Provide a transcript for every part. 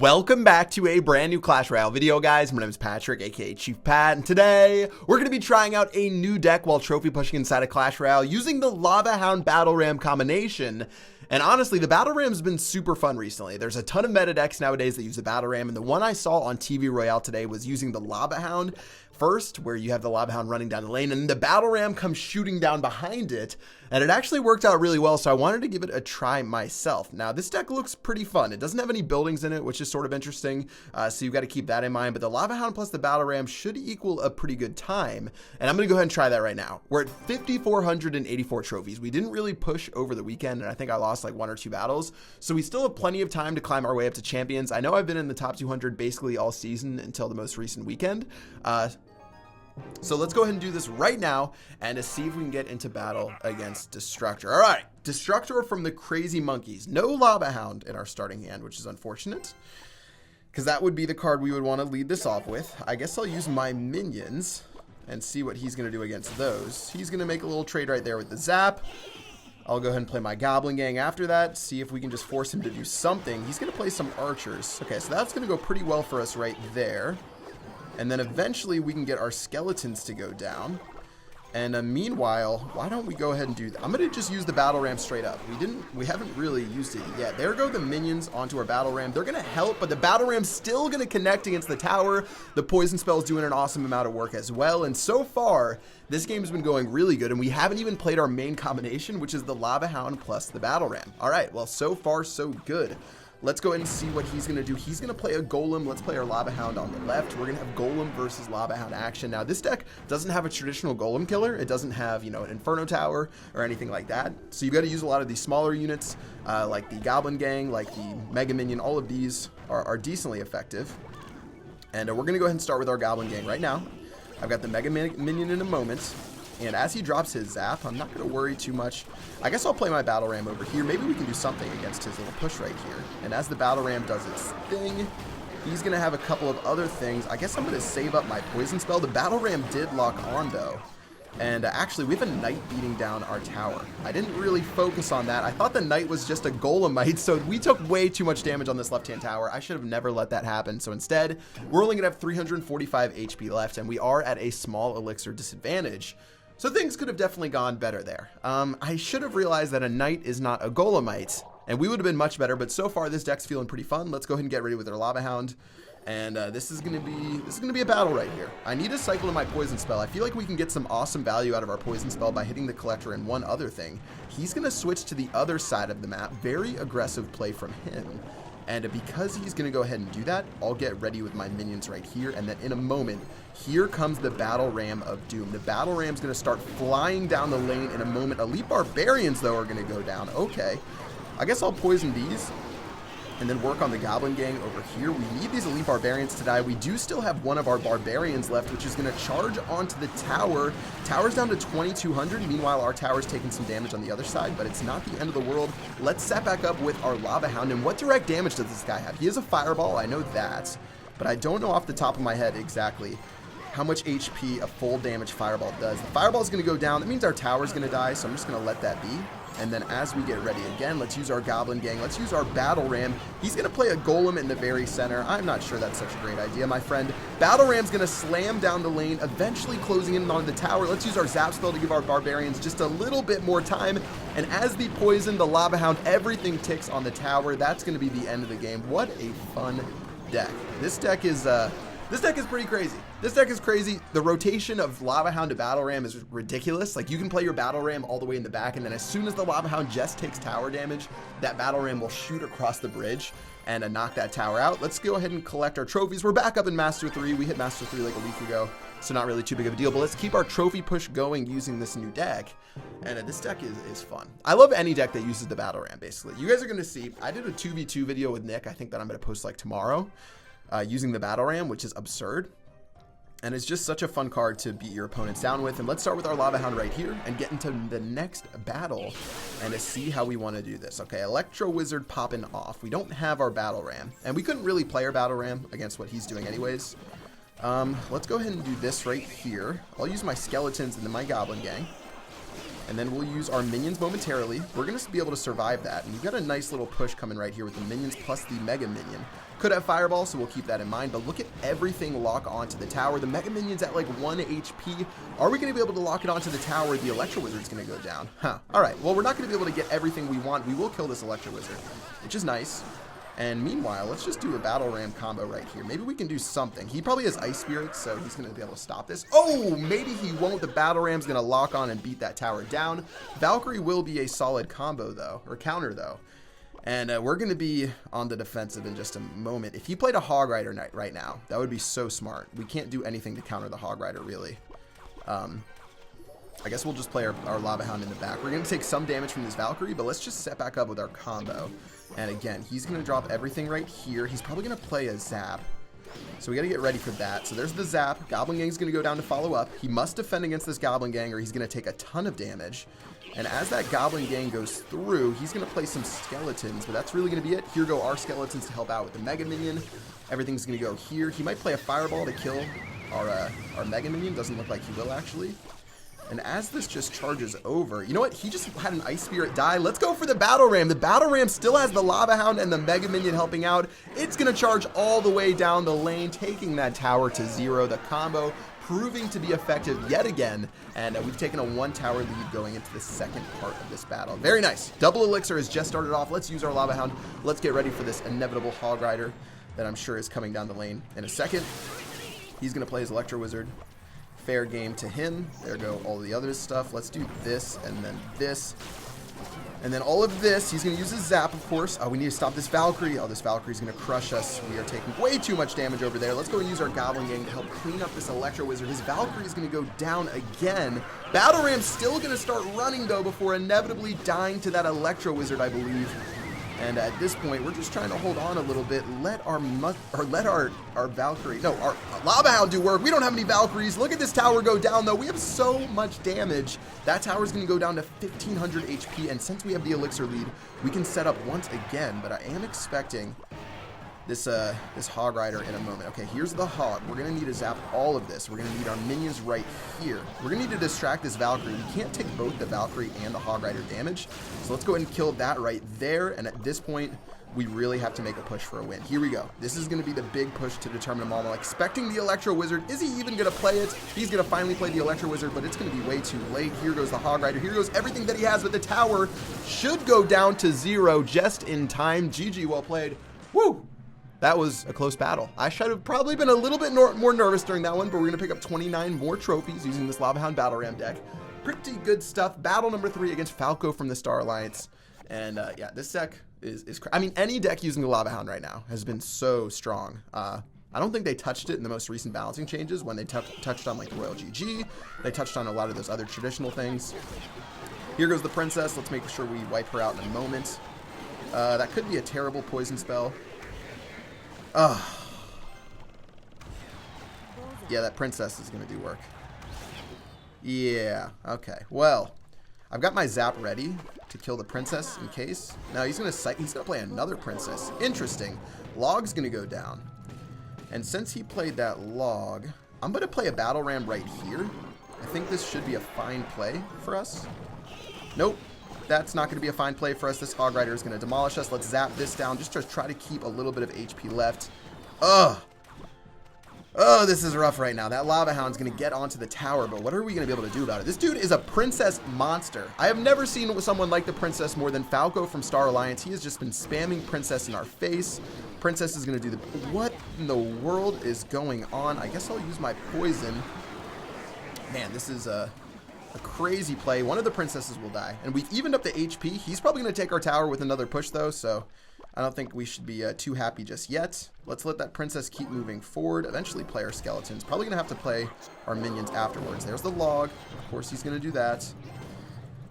Welcome back to a brand new Clash Royale video, guys. My name is Patrick, aka Chief Pat, and today we're going to be trying out a new deck while trophy pushing inside of Clash Royale using the Lava Hound Battle Ram combination. And honestly, the Battle Ram's been super fun recently. There's a ton of meta decks nowadays that use the Battle Ram, and the one I saw on TV Royale today was using the Lava Hound first, where you have the Lava Hound running down the lane, and the Battle Ram comes shooting down behind it, and it actually worked out really well, so I wanted to give it a try myself. Now, this deck looks pretty fun. It doesn't have any buildings in it, which is sort of interesting, so you've got to keep that in mind, but the Lava Hound plus the Battle Ram should equal a pretty good time, and I'm going to go ahead and try that right now. We're at 5,484 trophies. We didn't really push over the weekend, and I think I lost like 1 or 2 battles, so we still have plenty of time to climb our way up to champions. I know I've been in the top 200 basically all season until the most recent weekend, so let's go ahead and do this right now and to see if we can get into battle against Destructor. All right, Destructor from the Crazy Monkeys. No Lava Hound in our starting hand, which is unfortunate, because that would be the card we would want to lead this off with. I guess I'll use my minions and see what he's going to do against those. He's going to make a little trade right there with the Zap. I'll go ahead and play my Goblin Gang after that, see if we can just force him to do something. He's going to play some archers. Okay, so that's going to go pretty well for us right there. And then eventually we can get our skeletons to go down. And meanwhile, why don't we go ahead and do that? I'm going to just use the Battle Ram straight up. We haven't really used it yet. There go the minions onto our Battle Ram. They're going to help, but the Battle Ram's still going to connect against the tower. The Poison Spell's doing an awesome amount of work as well. And so far, this game's been going really good, and we haven't even played our main combination, which is the Lava Hound plus the Battle Ram. All right, well, so far, so good. Let's go ahead and see what he's going to do. He's going to play a Golem. Let's play our Lava Hound on the left. We're going to have Golem versus Lava Hound action. Now, this deck doesn't have a traditional Golem killer. It doesn't have, you know, an Inferno Tower or anything like that. So you've got to use a lot of these smaller units, like the Goblin Gang, like the Mega Minion. All of these are decently effective. And we're going to go ahead and start with our Goblin Gang right now. I've got the Mega Minion in a moment. And as he drops his Zap, I'm not going to worry too much. I guess I'll play my Battle Ram over here. Maybe we can do something against his little push right here. And as the Battle Ram does its thing, he's going to have a couple of other things. I guess I'm going to save up my Poison Spell. The Battle Ram did lock on, though. And actually, we have a Knight beating down our tower. I didn't really focus on that. I thought the Knight was just a Golemite, so we took way too much damage on this left-hand tower. I should have never let that happen. So instead, we're only going to have 345 HP left, and we are at a small elixir disadvantage. So things could have definitely gone better there. I should have realized that a Knight is not a Golemite, and we would have been much better, but so far this deck's feeling pretty fun. Let's go ahead and get ready with our Lava Hound. And this is gonna be a battle right here. I need to cycle in my Poison Spell. I feel like we can get some awesome value out of our Poison Spell by hitting the Collector and one other thing. He's gonna switch to the other side of the map. Very aggressive play from him. And because he's going to go ahead and do that, I'll get ready with my minions right here. And then in a moment, here comes the Battle Ram of Doom. The Battle Ram's going to start flying down the lane in a moment. Elite Barbarians, though, are going to go down. Okay. I guess I'll poison these and then work on the Goblin Gang over here. We need these Elite Barbarians to die. We do still have one of our Barbarians left, which is going to charge onto the tower. Tower's down to 2,200. Meanwhile, our tower's taking some damage on the other side, but it's not the end of the world. Let's set back up with our Lava Hound. And what direct damage does this guy have? He has a Fireball. I know that, but I don't know off the top of my head exactly how much HP a full damage Fireball does. The Fireball is going to go down. That means our tower's going to die, so I'm just going to let that be. And then as we get ready again, let's use our Goblin Gang. Let's use our Battle Ram. He's going to play a Golem in the very center. I'm not sure that's such a great idea, my friend. Battle Ram's going to slam down the lane, eventually closing in on the tower. Let's use our Zap spell to give our Barbarians just a little bit more time. And as the Poison, the Lava Hound, everything ticks on the tower. That's going to be the end of the game. What a fun deck. This deck is pretty crazy. This deck is crazy. The rotation of Lava Hound to Battle Ram is ridiculous. Like, you can play your Battle Ram all the way in the back, and then as soon as the Lava Hound just takes tower damage, that Battle Ram will shoot across the bridge and knock that tower out. Let's go ahead and collect our trophies. We're back up in Master 3. We hit Master 3 like a week ago, so not really too big of a deal. But let's keep our trophy push going using this new deck. And this deck is fun. I love any deck that uses the Battle Ram, basically. You guys are going to see, I did a 2v2 video with Nick. I think that I'm going to post like tomorrow. Using the Battle Ram, which is absurd. And it's just such a fun card to beat your opponents down with. And let's start with our Lava Hound right here and get into the next battle and to see how we want to do this. Okay, Electro Wizard popping off. We don't have our Battle Ram, and we couldn't really play our Battle Ram against what he's doing anyways. Let's go ahead and do this right here. I'll use my Skeletons and then my Goblin Gang. And then we'll use our minions momentarily. We're going to be able to survive that. And we've got a nice little push coming right here with the minions plus the Mega Minion. Could have Fireball, so we'll keep that in mind. But look at everything lock onto the tower. The Mega Minion's at like 1 HP. Are we going to be able to lock it onto the tower? The Electro Wizard's going to go down. Huh. All right. Well, we're not going to be able to get everything we want. We will kill this Electro Wizard, which is nice. And meanwhile, let's just do a Battle Ram combo right here. Maybe we can do something. He probably has Ice Spirits, so he's going to be able to stop this. Oh, maybe he won't. The Battle Ram's going to lock on and beat that tower down. Valkyrie will be a solid combo, though, or counter, though. And we're going to be on the defensive in just a moment. If he played a Hog Rider Knight right now, that would be so smart. We can't do anything to counter the Hog Rider, really. I guess we'll just play our Lava Hound in the back. We're going to take some damage from this Valkyrie, but let's just set back up with our combo. And again, he's going to drop everything right here. He's probably going to play a Zap. So we got to get ready for that. So there's the Zap. Goblin Gang's going to go down to follow up. He must defend against this Goblin Gang or he's going to take a ton of damage. And as that Goblin Gang goes through, he's going to play some Skeletons, but that's really going to be it. Here go our Skeletons to help out with the Mega Minion. Everything's going to go here. He might play a Fireball to kill our Mega Minion. Doesn't look like he will, actually. And as this just charges over, you know what? He just had an Ice Spirit die. Let's go for the Battle Ram. The Battle Ram still has the Lava Hound and the Mega Minion helping out. It's going to charge all the way down the lane, taking that tower to 0. The combo proving to be effective yet again. And we've taken a 1-tower lead going into the second part of this battle. Very nice. Double Elixir has just started off. Let's use our Lava Hound. Let's get ready for this inevitable Hog Rider that I'm sure is coming down the lane in a second. He's going to play his Electro Wizard. Fair game to him. There go all the other stuff. Let's do this and then this. And then all of this. He's going to use his Zap, of course. Oh, we need to stop this Valkyrie. Oh, this Valkyrie's going to crush us. We are taking way too much damage over there. Let's go and use our Goblin Gang to help clean up this Electro Wizard. His Valkyrie is going to go down again. Battle Ram's still going to start running, though, before inevitably dying to that Electro Wizard, I believe. And at this point, we're just trying to hold on a little bit. Let our Valkyrie, no, our Lava Hound do work. We don't have any Valkyries. Look at this tower go down, though. We have so much damage. That tower's going to go down to 1,500 HP. And since we have the Elixir lead, we can set up once again. But I am expecting this Hog Rider in a moment. Okay, here's the Hog. We're going to need to zap all of this. We're going to need our minions right here. We're going to need to distract this Valkyrie. We can't take both the Valkyrie and the Hog Rider damage. So let's go ahead and kill that right there. And at this point, we really have to make a push for a win. Here we go. This is going to be the big push to determine them all. I'm expecting the Electro Wizard. Is he even going to play it? He's going to finally play the Electro Wizard, but it's going to be way too late. Here goes the Hog Rider. Here goes everything that he has, but the tower should go down to 0 just in time. GG, well played. Woo! That was a close battle. I should have probably been a little bit more nervous during that one, but we're going to pick up 29 more trophies using this Lava Hound Battle Ram deck. Pretty good stuff. Battle number 3 against Falco from the Star Alliance. And yeah, this deck is I mean, any deck using the Lava Hound right now has been so strong. I don't think they touched it in the most recent balancing changes when they touched on like the Royal GG. They touched on a lot of those other traditional things. Here goes the Princess. Let's make sure we wipe her out in a moment. That could be a terrible poison spell. Yeah, that Princess is going to do work. Yeah, okay. Well, I've got my Zap ready to kill the Princess in case. Now he's going to play another Princess. Interesting. Log's going to go down. And since he played that Log, I'm going to play a Battle Ram right here. I think this should be a fine play for us. Nope. That's not going to be a fine play for us. This Hog Rider is going to demolish us. Let's zap this down just to try to keep a little bit of HP left. Oh, this is rough right now. That Lava Hound's going to get onto the tower, but what are we going to be able to do about it? This dude is a Princess monster. I have never seen someone like the Princess more than Falco from Star Alliance. He has just been spamming Princess in our face. Princess is going to do the... What in the world is going on? I guess I'll use my poison. Man, this is a crazy play. One of the Princesses will die. And we've evened up the HP. He's probably going to take our tower with another push, though, so I don't think we should be too happy just yet. Let's let that Princess keep moving forward. Eventually play our Skeletons. Probably going to have to play our minions afterwards. There's the Log. Of course, he's going to do that.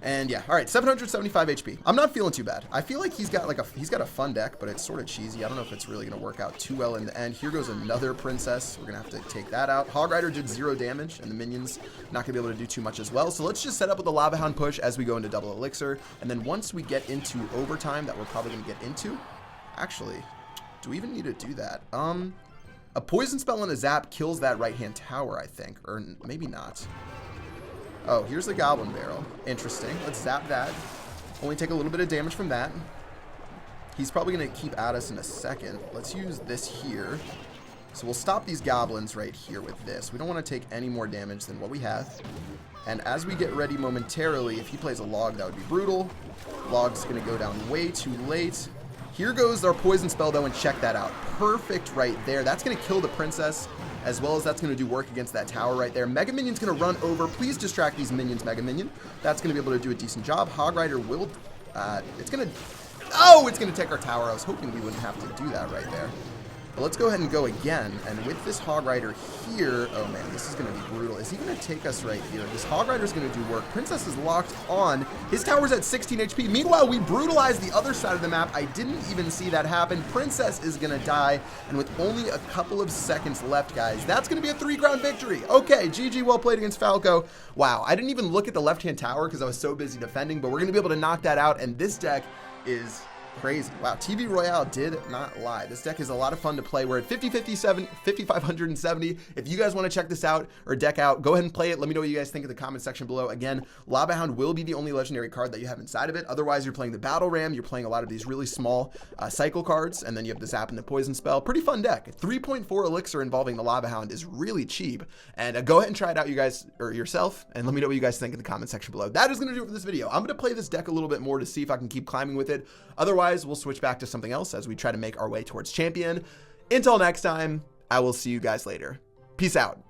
And yeah, all right, 775 HP. I'm not feeling too bad. I feel like he's got a fun deck, but it's sort of cheesy. I don't know if it's really going to work out too well in the end. Here goes another Princess. We're going to have to take that out. Hog Rider did 0 damage, and the minions not going to be able to do too much as well. So let's just set up with the Lava Hound push as we go into double elixir. And then once we get into overtime that we're probably going to get into, actually, do we even need to do that? A poison spell and a zap kills that right-hand tower, I think, or maybe not. Oh, here's the Goblin Barrel. Interesting. Let's zap that. Only take a little bit of damage from that. He's probably going to keep at us in a second. Let's use this here. So we'll stop these goblins right here with this. We don't want to take any more damage than what we have. And as we get ready momentarily, if he plays a log, that would be brutal. Log's going to go down way too late. Here goes our poison spell, though, and check that out. Perfect right there. That's going to kill the princess, as well as that's going to do work against that tower right there. Mega Minion's going to run over. Please distract these minions, Mega Minion. That's going to be able to do a decent job. Hog Rider will... it's going to... Oh, it's going to take our tower. I was hoping we wouldn't have to do that right there. But let's go ahead and go again. And with this Hog Rider here... Oh, man, this is going to be brutal. Is he going to take us right here? This Hog Rider is going to do work. Princess is locked on. His tower's at 16 HP. Meanwhile, we brutalized the other side of the map. I didn't even see that happen. Princess is going to die. And with only a couple of seconds left, guys, that's going to be a 3-round victory. Okay, GG, well played against Falco. Wow, I didn't even look at the left-hand tower because I was so busy defending. But we're going to be able to knock that out. And this deck is... crazy. Wow, TV Royale did not lie. This deck is a lot of fun to play. We're at 5,570. If you guys want to check this out or deck out, go ahead and play it. Let me know what you guys think in the comment section below. Again, Lava Hound will be the only legendary card that you have inside of it. Otherwise, you're playing the Battle Ram. You're playing a lot of these really small cycle cards, and then you have the Zap and the Poison Spell. Pretty fun deck. 3.4 elixir involving the Lava Hound is really cheap. And go ahead and try it out, you guys, or yourself, and let me know what you guys think in the comment section below. That is going to do it for this video. I'm going to play this deck a little bit more to see if I can keep climbing with it. Otherwise, we'll switch back to something else as we try to make our way towards champion. Until next time, I will see you guys later. Peace out.